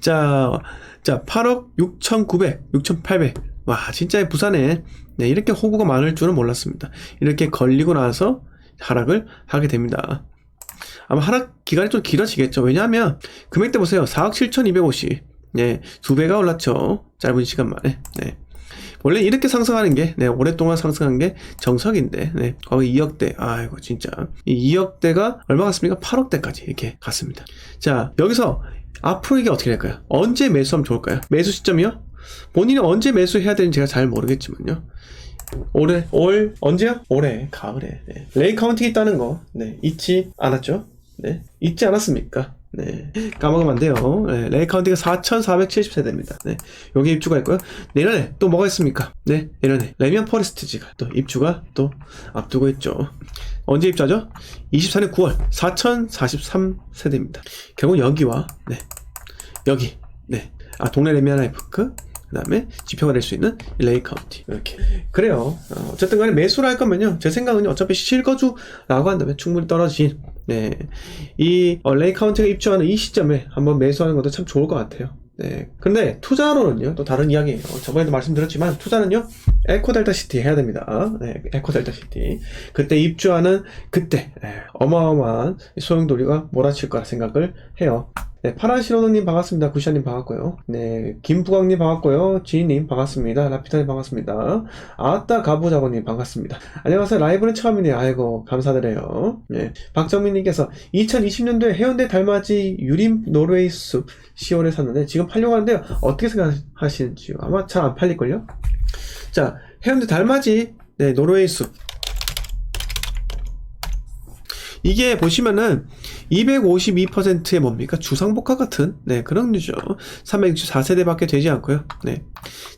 자, 8억 6,900, 6,800. 와, 진짜 부산에 네, 이렇게 호구가 많을 줄은 몰랐습니다. 이렇게 걸리고 나서 하락을 하게 됩니다. 아마 하락 기간이 좀 길어지겠죠. 왜냐하면 금액대 보세요. 4억 7,250. 네, 2배가 올랐죠. 짧은 시간 만에. 네. 원래 이렇게 상승하는 게, 네, 오랫동안 상승한 게 정석인데, 네, 거의 2억대. 아이고, 진짜. 이 2억대가 얼마 갔습니까? 8억대까지 이렇게 갔습니다. 자, 여기서 앞으로 이게 어떻게 될까요? 언제 매수하면 좋을까요? 매수 시점이요? 본인이 언제 매수해야 되는지 제가 잘 모르겠지만요. 언제요? 올해, 가을에. 네. 레이 카운팅 있다는 거, 네, 잊지 않았죠? 네, 잊지 않았습니까? 네, 까먹으면 안 돼요. 네, 레이 카운티가 4,470세대입니다. 네, 여기 입주가 있고요. 내년에 또 뭐가 있습니까? 네, 내년에 레미안 포레스트지가 또 입주가 또 앞두고 있죠. 언제 입주하죠? 24년 9월 4,043세대입니다. 결국 여기와 네, 여기 네, 동네 레미안 하이파크, 그 다음에 지표가 될 수 있는 레이 카운티. 이렇게. 그래요. 어쨌든 간에 매수를 할 거면요. 제 생각은 어차피 실거주라고 한다면 충분히 떨어진, 네. 이, 레이 카운티가 입주하는 이 시점에 한번 매수하는 것도 참 좋을 것 같아요. 네. 근데 투자로는요, 또 다른 이야기예요. 저번에도 말씀드렸지만, 투자는요, 에코델타 시티 해야 됩니다. 네. 에코델타 시티. 그때 입주하는, 그때, 네, 어마어마한 소용돌이가 몰아칠 거라 생각을 해요. 네, 파란 신호등님 반갑습니다. 구시아님 반갑고요. 네, 김부광님 반갑고요. 지인님 반갑습니다. 라피타님 반갑습니다. 아따 가부자고님 반갑습니다. 안녕하세요. 라이브는 처음이네요. 아이고 감사드려요. 네, 박정민님께서 2020년도에 해운대 달맞이 유림 노르웨이 숲 10월에 샀는데 지금 팔려고 하는데요. 어떻게 생각하시는지요? 아마 잘 안 팔릴걸요? 자, 해운대 달맞이 네, 노르웨이 숲 이게 보시면은 252%의 뭡니까? 주상복합 같은 네, 그런 류죠. 364세대밖에 되지 않고요. 네.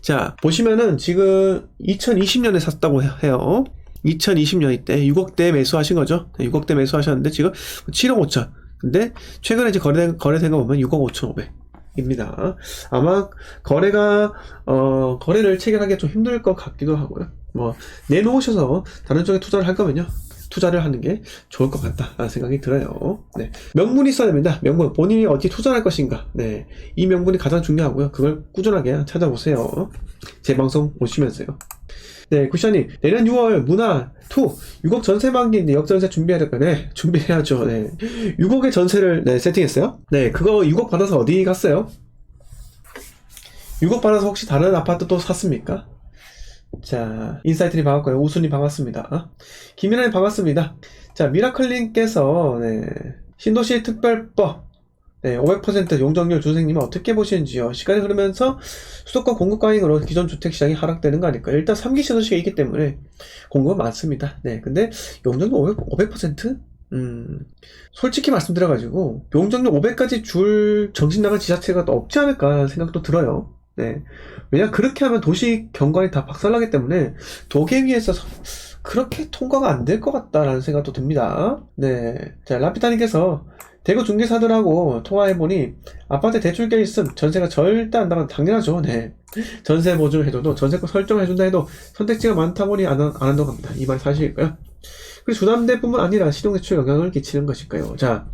자, 보시면은 지금 2020년에 샀다고 해요. 2020년 이때 6억대 매수하신 거죠. 네, 6억대 매수하셨는데 지금 7억 5천. 근데 최근에 이제 거래된 거 보면 6억 5,500. 입니다. 아마 거래를 체결하기가 좀 힘들 것 같기도 하고요. 뭐 내놓으셔서 다른 쪽에 투자를 할 거면요. 투자를 하는 게 좋을 것 같다라는 생각이 들어요. 네. 명분이 있어야 됩니다. 명분. 본인이 어디 투자를 할 것인가. 네. 이 명분이 가장 중요하고요. 그걸 꾸준하게 찾아보세요. 제 방송 보시면서요. 네, 쿠션님. 내년 6월 문화2 6억 전세 만기인데 역전세 준비해야 될까요? 네, 준비해야죠. 네. 6억의 전세를 네, 세팅했어요. 네, 그거 6억 받아서 어디 갔어요? 6억 받아서 혹시 다른 아파트 또 샀습니까? 자, 인사이트님 반갑고요. 우수님 반갑습니다. 김민아님 반갑습니다. 자, 미라클님께서 네, 신도시 특별법 네, 500% 용적률 주생님은 어떻게 보시는지요? 시간이 흐르면서 수도권 공급 과잉으로 기존 주택시장이 하락되는 거 아닐까요? 일단 3기 신도시가 있기 때문에 공급은 많습니다. 네, 근데 용적률 500%? 솔직히 말씀드려가지고 용적률 500까지 줄 정신 나간 지자체가 또 없지 않을까 생각도 들어요. 네. 왜냐, 그렇게 하면 도시 경관이 다 박살나기 때문에 도계위에서 그렇게 통과가 안 될 것 같다라는 생각도 듭니다. 네. 자, 라피타님께서 대구 중개사들하고 통화해보니 아파트 대출계 있음 전세가 절대 안 나가는 당연하죠. 네. 전세 보증을 해줘도 전세권 설정을 해준다 해도 선택지가 많다 보니 안 한다고 합니다. 이 말이 사실일까요? 그리고 주담대뿐만 아니라 신용대출에 영향을 끼치는 것일까요? 자,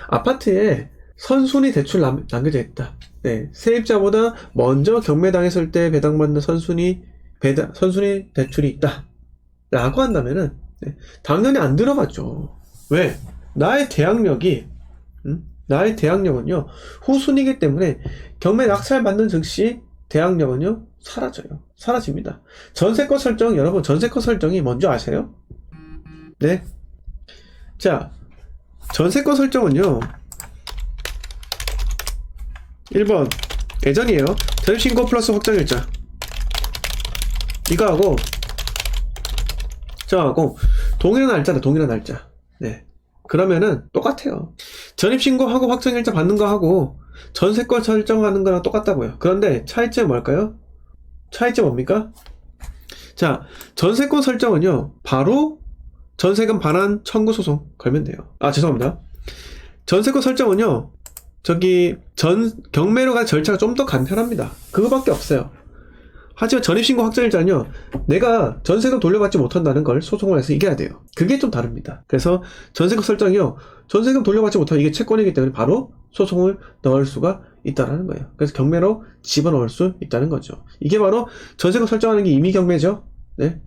아파트에 선순위 대출 남겨져 있다. 네, 세입자보다 먼저 경매당했을 때 배당받는 선순위 대출이 있다. 라고 한다면은, 네, 당연히 안 들어가죠. 왜? 나의 대항력은요, 후순위이기 때문에 경매 낙찰받는 즉시 대항력은요, 사라집니다. 전세권 설정, 여러분, 전세권 설정이 뭔지 아세요? 네. 자, 전세권 설정은요, 1번 예전이에요. 전입신고 플러스 확정일자 이거하고 저하고 동일한 날짜다. 동일한 날짜. 네, 그러면은 똑같아요. 전입신고하고 확정일자 받는 거하고 전세권 설정하는 거랑 똑같다고요. 그런데 차이점이 뭘까요? 차이점 뭡니까? 자, 전세권 설정은요 바로 전세금 반환 청구 소송 걸면 돼요. 죄송합니다. 전세권 설정은요 경매로 간 절차가 좀 더 간편합니다. 그거밖에 없어요. 하지만 전입신고 확정일자는요, 내가 전세금 돌려받지 못한다는 걸 소송을 해서 이겨야 돼요. 그게 좀 다릅니다. 그래서 전세금 설정이요, 전세금 돌려받지 못하면 이게 채권이기 때문에 바로 소송을 넣을 수가 있다는 거예요. 그래서 경매로 집어넣을 수 있다는 거죠. 이게 바로 전세권 설정하는 게 임의경매죠. 네.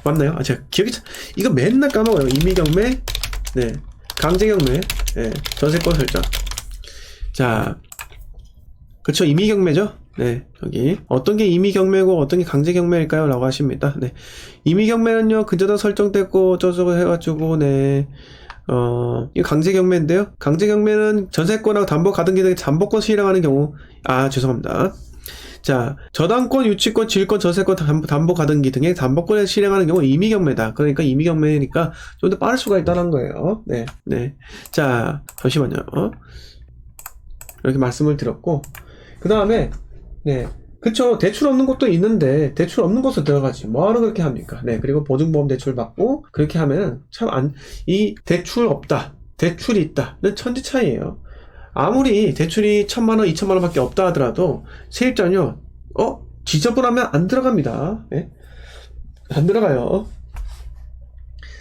맞나요? 제가 이거 맨날 까먹어요. 임의경매, 네. 강제경매, 네. 전세권 설정. 자, 그쵸. 임의경매죠. 네. 여기. 어떤 게 임의경매고 어떤 게 강제경매일까요? 라고 하십니다. 네. 임의경매는요, 근저당 설정됐고, 어쩌고 해가지고, 네. 이거 강제경매인데요. 강제경매는 전세권하고 담보가등기 등의 담보권 실행하는 경우, 죄송합니다. 자, 저당권, 유치권, 질권, 전세권, 담보가등기 등의 담보권을 실행하는 경우 임의경매다. 그러니까 임의경매니까 좀 더 빠를 수가 있다는 거예요. 네, 네. 자, 잠시만요. 이렇게 말씀을 드렸고, 그 다음에, 네. 그쵸. 대출 없는 것도 있는데, 대출 없는 곳에 들어가지. 뭐하러 그렇게 합니까? 네. 그리고 보증보험 대출 받고, 그렇게 하면, 이 대출 없다. 대출이 있다는 천지 차이예요. 아무리 대출이 1,000만원, 2,000만원 밖에 없다 하더라도, 세입자는요, 지저분하면 안 들어갑니다. 네? 안 들어가요.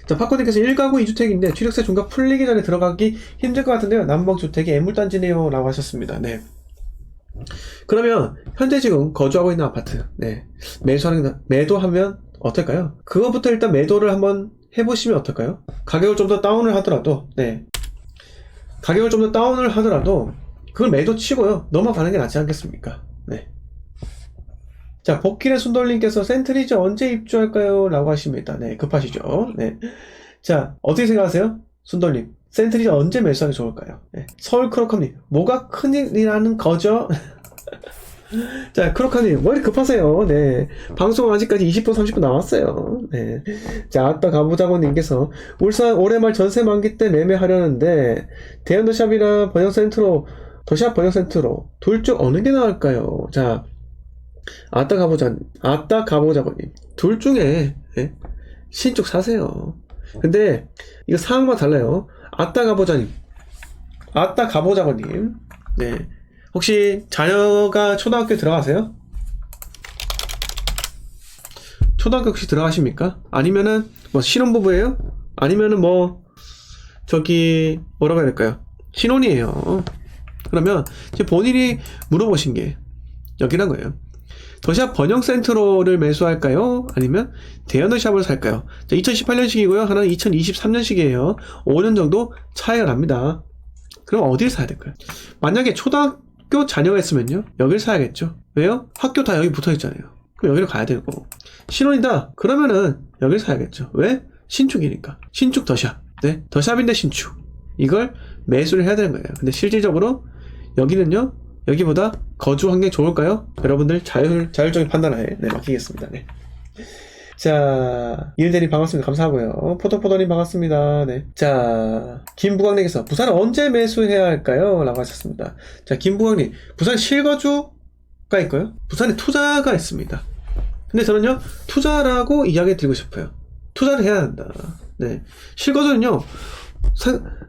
자, 파코님께서 1가구 2주택인데, 취득세 중과 풀리기 전에 들어가기 힘들 것 같은데요. 남북주택이 애물단지네요. 라고 하셨습니다. 네. 그러면 현재 지금 거주하고 있는 아파트, 네, 매도하면 어떨까요? 그거부터 일단 매도를 한번 해보시면 어떨까요? 가격을 좀 더 다운을 하더라도, 네, 가격을 좀 더 다운을 하더라도 그걸 매도 치고요 넘어가는 게 낫지 않겠습니까? 네. 자, 복길의 순돌님께서 센트리즈 언제 입주할까요? 라고 하십니다. 네, 급하시죠? 네. 자, 어떻게 생각하세요? 순돌님, 센트리즈 언제 매수하기 좋을까요? 네. 서울 크로커님, 뭐가 큰일이라는 거죠? 자, 크로커님, 뭐 이렇게 급하세요? 네. 방송 아직까지 20분, 30분 남았어요. 네. 자, 아따 가보자고님께서, 울산 올해 말 전세 만기 때 매매하려는데, 대연도샵이나 번영센트로, 도샵 번영센트로, 둘 중 어느 게 나을까요? 자, 아따 가보자고님. 둘 중에, 네. 신축 사세요. 근데, 이거 상황만 달라요. 아따 가보자고님. 네. 혹시 자녀가 초등학교 들어가세요? 초등학교 혹시 들어가십니까? 아니면은 뭐 신혼부부예요? 아니면은 뭐 뭐라고 해야 될까요? 신혼이에요. 그러면 이제 본인이 물어보신 게 여기란 거예요. 도샵 번영센트로를 매수할까요? 아니면 대연도샵을 살까요? 자, 2018년식이고요. 하나는 2023년식이에요. 5년 정도 차이가 납니다. 그럼 어디를 사야 될까요? 만약에 초등학교 자녀가 있으면요, 여길 사야겠죠. 왜요? 학교 다 여기 붙어 있잖아요. 그럼 여기를 가야 되고, 신혼이다 그러면은 여길 사야겠죠. 왜? 신축이니까. 신축 더샵. 네, 더샵인데 신축. 이걸 매수를 해야 되는 거예요. 근데 실질적으로 여기는요, 여기보다 거주 환경이 좋을까요? 여러분들 자율적인 판단하에, 네, 맡기겠습니다. 네. 자, 이은재님 반갑습니다. 감사하고요. 포도포도님 반갑습니다. 네. 자, 김부광님께서 부산은 언제 매수해야 할까요? 라고 하셨습니다. 자, 김부광님, 부산 실거주가 있고요. 부산에 투자가 있습니다. 근데 저는요, 투자라고 이야기 드리고 싶어요. 투자를 해야 한다. 네. 실거주는요,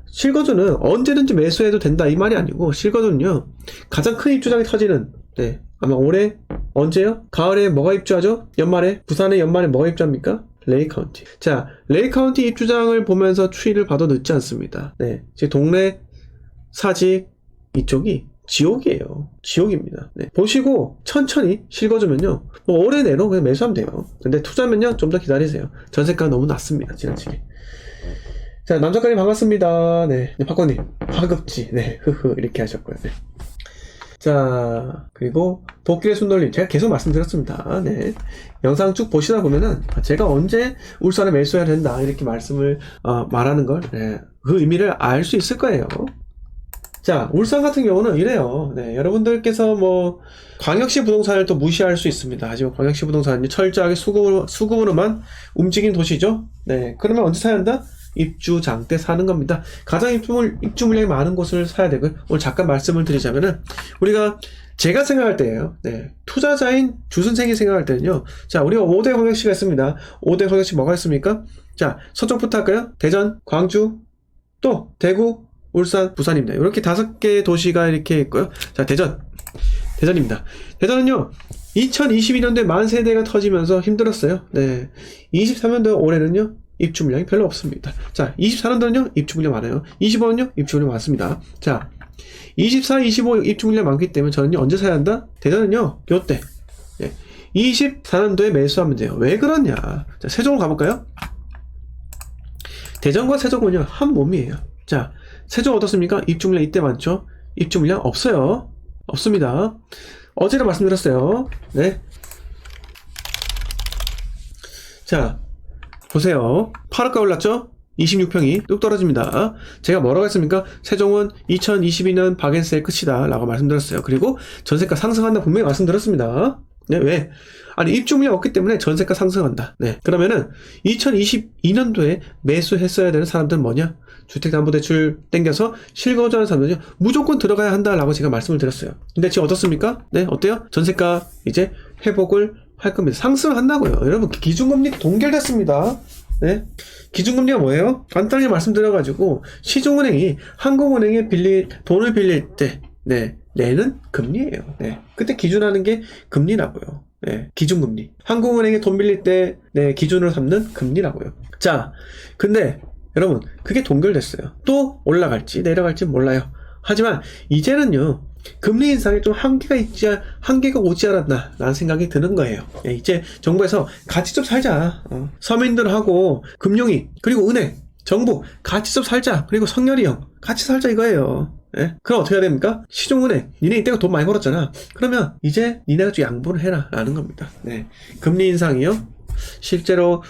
실거주는 언제든지 매수해도 된다 이 말이 아니고, 실거주는요, 가장 큰 입주장이 터지는, 네, 아마 올해 언제요? 가을에 뭐가 입주하죠? 부산에 연말에 뭐가 입주합니까? 레이 카운티. 자, 레이 카운티 입주장을 보면서 추이를 봐도 늦지 않습니다. 네, 제 동네 사직 이쪽이 지옥이에요. 지옥입니다. 네, 보시고 천천히 실거주면요, 뭐 올해 내로 그냥 매수하면 돼요. 근데 투자면요, 좀 더 기다리세요. 전세가가 너무 낮습니다. 지나치게. 자, 남작가님 반갑습니다. 네, 박건님 화급지. 네, 흐흐 이렇게 하셨고요. 네. 자, 그리고 도끼의 순돌림, 제가 계속 말씀드렸습니다. 네, 영상 쭉 보시다 보면은 제가 언제 울산에 매수해야 된다 이렇게 말씀을 말하는 걸, 네, 그 의미를 알 수 있을 거예요. 자, 울산 같은 경우는 이래요. 네, 여러분들께서 뭐 광역시 부동산을 또 무시할 수 있습니다. 하지만 광역시 부동산은 철저하게 수급으로만 움직이는 도시죠. 네, 그러면 언제 사야 한다? 입주장 때 사는 겁니다. 가장 입주 물량이 많은 곳을 사야 되고요. 오늘 잠깐 말씀을 드리자면은, 제가 생각할 때예요. 네, 투자자인 주선생이 생각할 때는요, 자, 우리가 5대 광역시가 있습니다. 5대 광역시 뭐가 있습니까? 자, 서쪽부터 할까요? 대전, 광주, 또 대구, 울산, 부산입니다. 이렇게 5개 도시가 이렇게 있고요. 자, 대전입니다. 대전은요, 2022년도에 만 세대가 터지면서 힘들었어요. 네, 23년도 올해는요, 입주 물량이 별로 없습니다. 자, 24년도는요, 입주 물량 많아요. 25년은요, 입주 물량 많습니다. 자, 24, 25 입주 물량이 많기 때문에 저는요, 언제 사야 한다? 대전은요, 요때. 24년도에 매수하면 돼요. 왜 그러냐? 자, 세종으로 가볼까요? 대전과 세종은요, 한 몸이에요. 자, 세종 어떻습니까? 입주 물량 이때 많죠? 입주 물량 없어요. 없습니다. 어제도 말씀드렸어요. 네. 자, 보세요. 8억가 올랐죠? 26평이 뚝 떨어집니다. 제가 뭐라고 했습니까? 세종은 2022년 박앤셀 끝이다 라고 말씀드렸어요. 그리고 전세가 상승한다 분명히 말씀드렸습니다. 네, 왜? 아니, 입주 물량 없기 때문에 전세가 상승한다. 네. 그러면은 2022년도에 매수했어야 되는 사람들은 뭐냐? 주택담보대출 땡겨서 실거주하는 사람들은요, 무조건 들어가야 한다라고 제가 말씀을 드렸어요. 근데 지금 어떻습니까? 네, 어때요? 전세가 이제 회복을 할 겁니다. 상승한다고요. 여러분, 기준금리 동결됐습니다. 네. 기준금리가 뭐예요? 간단히 말씀드려가지고, 시중은행이 한국은행에 돈을 빌릴 때, 네, 내는 금리예요. 네. 그때 기준하는 게 금리라고요. 네. 기준금리. 한국은행에 돈 빌릴 때, 네, 기준으로 삼는 금리라고요. 자, 근데, 여러분, 그게 동결됐어요. 또 올라갈지 내려갈지 몰라요. 하지만, 이제는요, 금리 인상에 좀 한계가 오지 않았나, 라는 생각이 드는 거예요. 네, 이제 정부에서 같이 좀 살자. 서민들하고 금융위, 그리고 은행, 정부, 같이 좀 살자. 그리고 성렬이 형, 같이 살자 이거예요. 네? 그럼 어떻게 해야 됩니까? 시중은행, 니네 이때가 돈 많이 벌었잖아. 그러면 이제 니네가 좀 양보를 해라. 라는 겁니다. 네. 금리 인상이요. 실제로,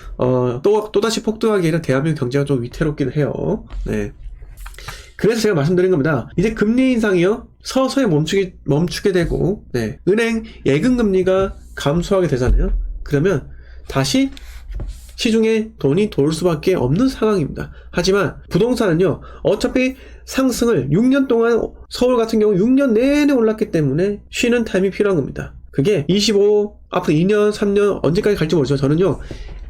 또다시 폭등하기 에는 대한민국 경제가 좀 위태롭긴 해요. 네. 그래서 제가 말씀드린 겁니다. 이제 금리 인상이요. 서서히 멈추게 되고, 네. 은행 예금금리가 감소하게 되잖아요. 그러면 다시 시중에 돈이 돌 수밖에 없는 상황입니다. 하지만 부동산은요, 어차피 상승을 6년 동안 서울 같은 경우 6년 내내 올랐기 때문에 쉬는 타임이 필요한 겁니다. 그게 25, 앞으로 2년, 3년, 언제까지 갈지 모르죠. 저는요,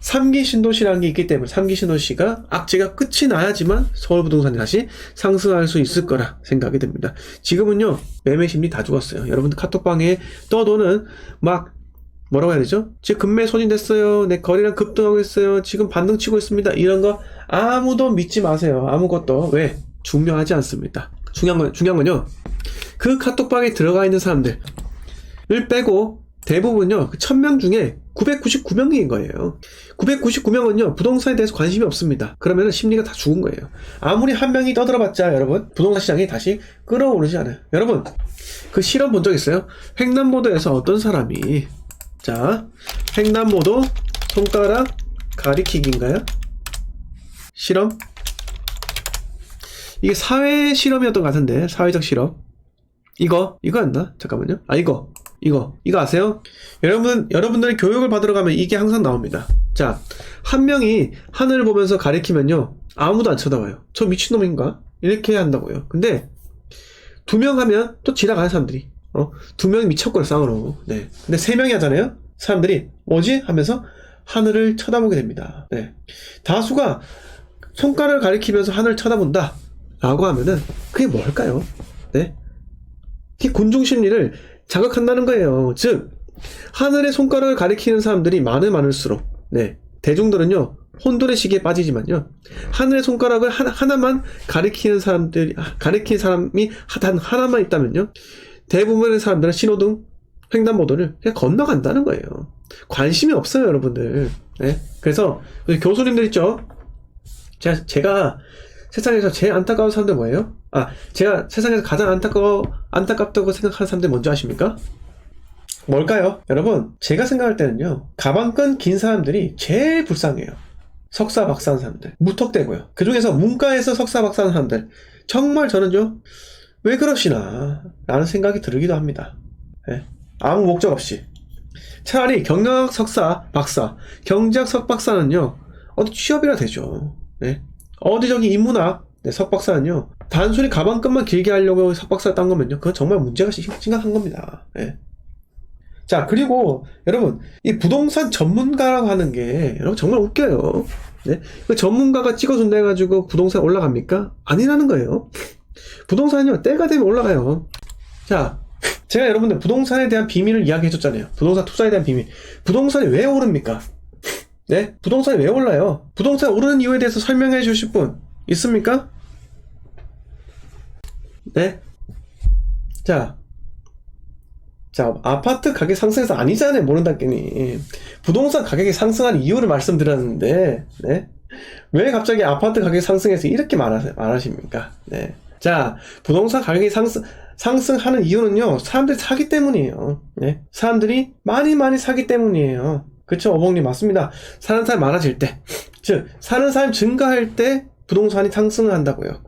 3기 신도시라는 게 있기 때문에 3기 신도시가 악재가 끝이 나야지만 서울 부동산이 다시 상승할 수 있을 거라 생각이 됩니다. 지금은요, 매매 심리 다 죽었어요. 여러분들 카톡방에 떠도는 막 뭐라고 해야 되죠? 지금 금매 소진됐어요. 내 거래량 급등하고 있어요. 지금 반등 치고 있습니다. 이런 거 아무도 믿지 마세요. 아무것도. 왜? 중요하지 않습니다. 중요한 건요, 그 카톡방에 들어가 있는 사람들을 빼고 대부분요, 1000명 중에 999명인 거예요. 999명은요, 부동산에 대해서 관심이 없습니다. 그러면 심리가 다 죽은 거예요. 아무리 한 명이 떠들어봤자, 여러분, 부동산 시장이 다시 끌어오르지 않아요. 여러분, 그 실험 본 적 있어요? 횡단보도에서 어떤 사람이, 자, 횡단보도 손가락 가리키기인가요? 실험? 이게 사회 실험이었던 것 같은데, 사회적 실험. 이거였나? 잠깐만요. 이거 아세요? 여러분들이 교육을 받으러 가면 이게 항상 나옵니다. 자, 한 명이 하늘을 보면서 가리키면요, 아무도 안 쳐다봐요. 저 미친놈인가? 이렇게 한다고요. 근데, 2명 하면 또 지나가는 사람들이. 2명이 미쳤거든요, 쌍으로. 네. 근데 3명이 하잖아요? 사람들이, 뭐지? 하면서 하늘을 쳐다보게 됩니다. 네. 다수가 손가락을 가리키면서 하늘을 쳐다본다. 라고 하면은, 그게 뭘까요? 네. 그게 군중 심리를 자극한다는 거예요. 즉, 하늘의 손가락을 가리키는 사람들이 많을수록, 네. 대중들은요, 혼돈의 시기에 빠지지만요, 하늘의 손가락을 하나만 가리키는 사람이 단 하나만 있다면요, 대부분의 사람들은 신호등, 횡단보도를 그냥 건너간다는 거예요. 관심이 없어요, 여러분들. 네? 그래서 교수님들 있죠? 제가 세상에서 제일 안타까운 사람들 뭐예요? 제가 세상에서 가장 안타깝다고 생각하는 사람들 뭔지 아십니까? 뭘까요? 여러분, 제가 생각할 때는요, 가방끈 긴 사람들이 제일 불쌍해요. 석사 박사하는 사람들, 무턱대고요. 그 중에서 문과에서 석사 박사하는 사람들, 정말 저는요, 왜 그러시나 라는 생각이 들기도 합니다. 네? 아무 목적 없이. 차라리 경영학 석사 박사, 경제학 석박사는요, 어디 취업이라 되죠. 네? 어디 저기 인문학, 네, 석박사는요, 단순히 가방끈만 길게 하려고 석박사를 딴 거면요, 그건 정말 문제가 심각한 겁니다. 네. 자, 그리고 여러분, 이 부동산 전문가라고 하는 게 여러분 정말 웃겨요. 네? 그 전문가가 찍어준다 해가지고 부동산 올라갑니까? 아니라는 거예요. 부동산은요, 때가 되면 올라가요. 자, 제가 여러분들 부동산에 대한 비밀을 이야기해줬잖아요. 부동산 투자에 대한 비밀. 부동산이 왜 오릅니까? 네? 부동산이 왜 올라요? 부동산 오르는 이유에 대해서 설명해 주실 분 있습니까? 네? 자, 아파트 가격 상승해서 아니잖아요. 모른다겠니. 부동산 가격이 상승한 이유를 말씀드렸는데, 네. 왜 갑자기 아파트 가격이 상승해서 이렇게 말하십니까? 네. 자, 부동산 가격이 상승하는 이유는요, 사람들이 사기 때문이에요. 네. 사람들이 많이 사기 때문이에요. 그쵸? 어봉님 맞습니다. 사는 사람이 많아질 때, 즉, 사는 사람이 증가할 때 부동산이 상승을 한다고요.